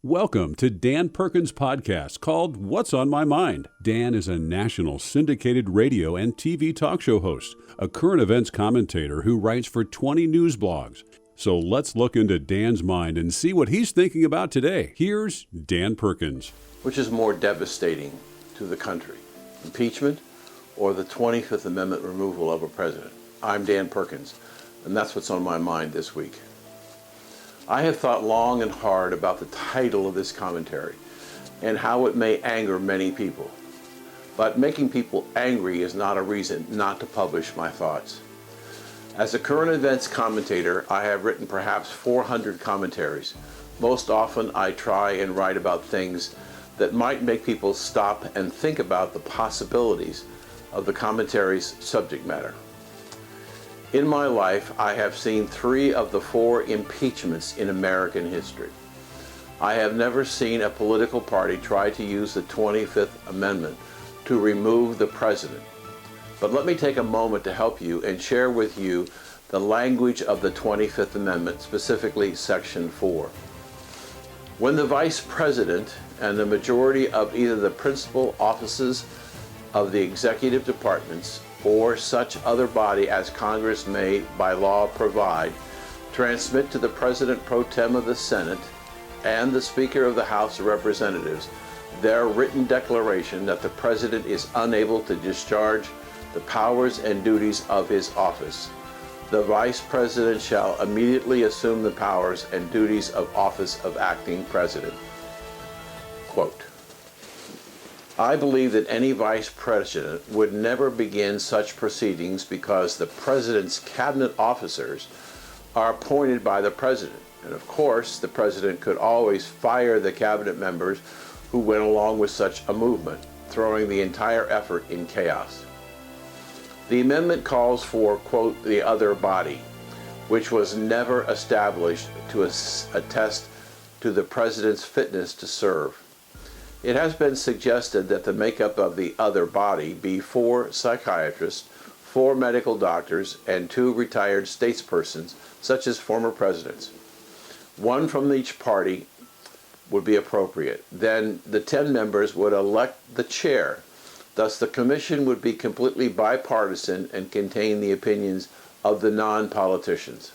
Welcome to Dan Perkins' podcast called What's on My Mind. Dan is a national syndicated radio and TV talk show host, a current events commentator who writes for 20 news blogs. So let's look into Dan's mind and see what he's thinking about today. Here's Dan Perkins. Which is more devastating to the country, impeachment or the 25th Amendment removal of a president? I'm Dan Perkins, and that's what's on my mind this week. I have thought long and hard about the title of this commentary and how it may anger many people. But making people angry is not a reason not to publish my thoughts. As a current events commentator, I have written perhaps 400 commentaries. Most often I try and write about things that might make people stop and think about the possibilities of the commentary's subject matter. In my life, I have seen 3 of the 4 impeachments in American history. I have never seen a political party try to use the 25th Amendment to remove the president. But let me take a moment to help you and share with you the language of the 25th Amendment, specifically Section 4. When the Vice President and the majority of either the principal offices of the executive departments or such other body as Congress may by law provide, transmit to the President pro tem of the Senate and the Speaker of the House of Representatives their written declaration that the President is unable to discharge the powers and duties of his office, the Vice President shall immediately assume the powers and duties of office of acting President. Quote, I believe that any vice president would never begin such proceedings because the president's cabinet officers are appointed by the president. And of course, the president could always fire the cabinet members who went along with such a movement, throwing the entire effort in chaos. The amendment calls for, quote, the other body, which was never established to attest to the president's fitness to serve. It has been suggested that the makeup of the other body be 4 psychiatrists, 4 medical doctors, and 2 retired statespersons, such as former presidents. 1 from each party would be appropriate. Then the 10 members would elect the chair. Thus the commission would be completely bipartisan and contain the opinions of the non-politicians.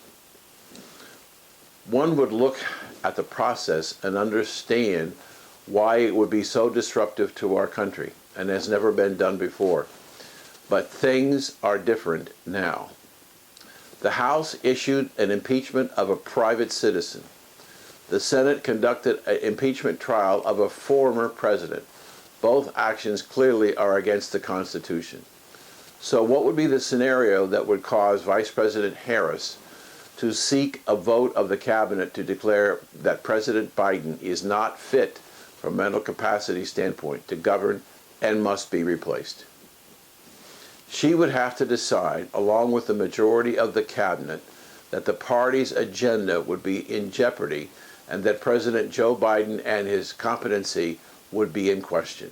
One would look at the process and understand why it would be so disruptive to our country and has never been done before. But things are different now. The House issued an impeachment of a private citizen. The Senate conducted an impeachment trial of a former president. Both actions clearly are against the Constitution. So what would be the scenario that would cause Vice President Harris to seek a vote of the cabinet to declare that President Biden is not fit from a mental capacity standpoint to govern and must be replaced? She would have to decide, along with the majority of the cabinet, that the party's agenda would be in jeopardy and that President Joe Biden and his competency would be in question.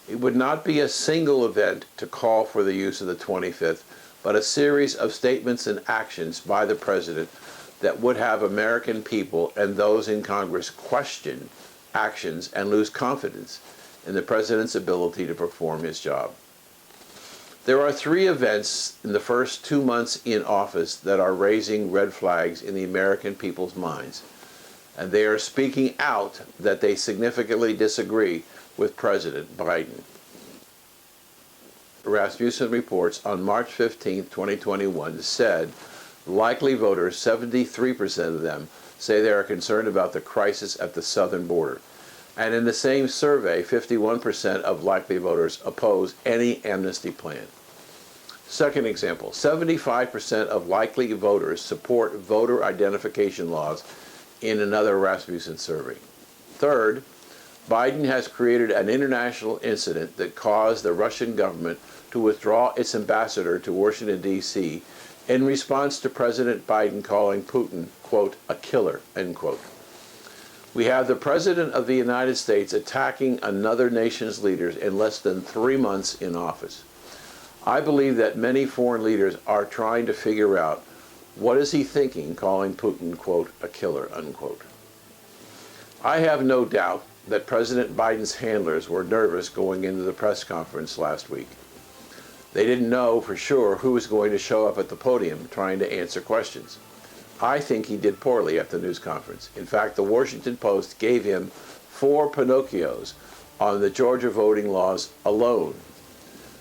It would not be a single event to call for the use of the 25th, but a series of statements and actions by the president that would have American people and those in Congress question actions and lose confidence in the president's ability to perform his job. There are 3 events in the first 2 months in office that are raising red flags in the American people's minds, and they are speaking out that they significantly disagree with President Biden. Rasmussen reports on March 15, 2021 said likely voters, 73% of them, say they are concerned about the crisis at the southern border. And in the same survey, 51% of likely voters oppose any amnesty plan. Second example, 75% of likely voters support voter identification laws in another Rasmussen survey. Third, Biden has created an international incident that caused the Russian government to withdraw its ambassador to Washington, D.C. in response to President Biden calling Putin, quote, a killer, end quote. We have the President of the United States attacking another nation's leaders in less than 3 months in office. I believe that many foreign leaders are trying to figure out what is he thinking calling Putin, quote, a killer, unquote. I have no doubt that President Biden's handlers were nervous going into the press conference last week. They didn't know for sure who was going to show up at the podium trying to answer questions. I think he did poorly at the news conference. In fact, the Washington Post gave him 4 Pinocchios on the Georgia voting laws alone.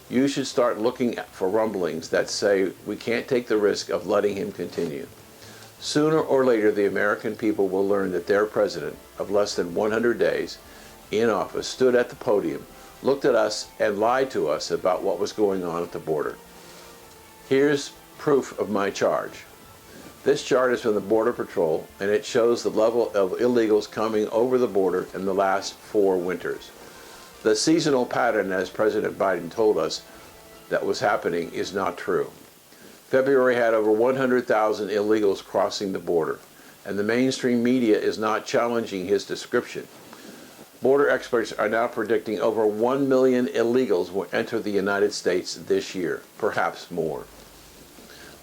You should start looking for rumblings that say we can't take the risk of letting him continue. Sooner or later, the American people will learn that their president of less than 100 days in office stood at the podium, looked at us, and lied to us about what was going on at the border. Here's proof of my charge. This chart is from the Border Patrol, and it shows the level of illegals coming over the border in the last 4 winters. The seasonal pattern, as President Biden told us, that was happening is not true. February had over 100,000 illegals crossing the border, and the mainstream media is not challenging his description. Border experts are now predicting over 1 million illegals will enter the United States this year, perhaps more.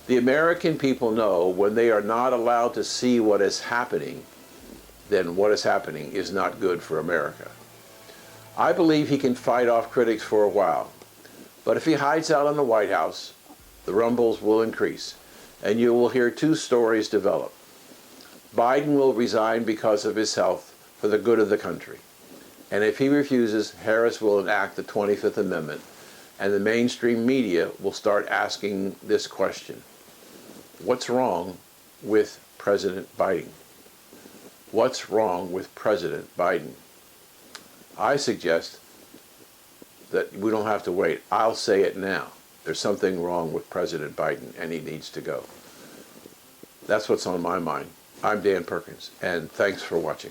The American people know when they are not allowed to see what is happening, then what is happening is not good for America. I believe he can fight off critics for a while, but if he hides out in the White House, the rumbles will increase, and you will hear 2 stories develop. Biden will resign because of his health for the good of the country. And if he refuses, Harris will enact the 25th Amendment, and the mainstream media will start asking this question: what's wrong with President Biden? What's wrong with President Biden? I suggest that we don't have to wait. I'll say it now. There's something wrong with President Biden, and he needs to go. That's what's on my mind. I'm Dan Perkins, and thanks for watching.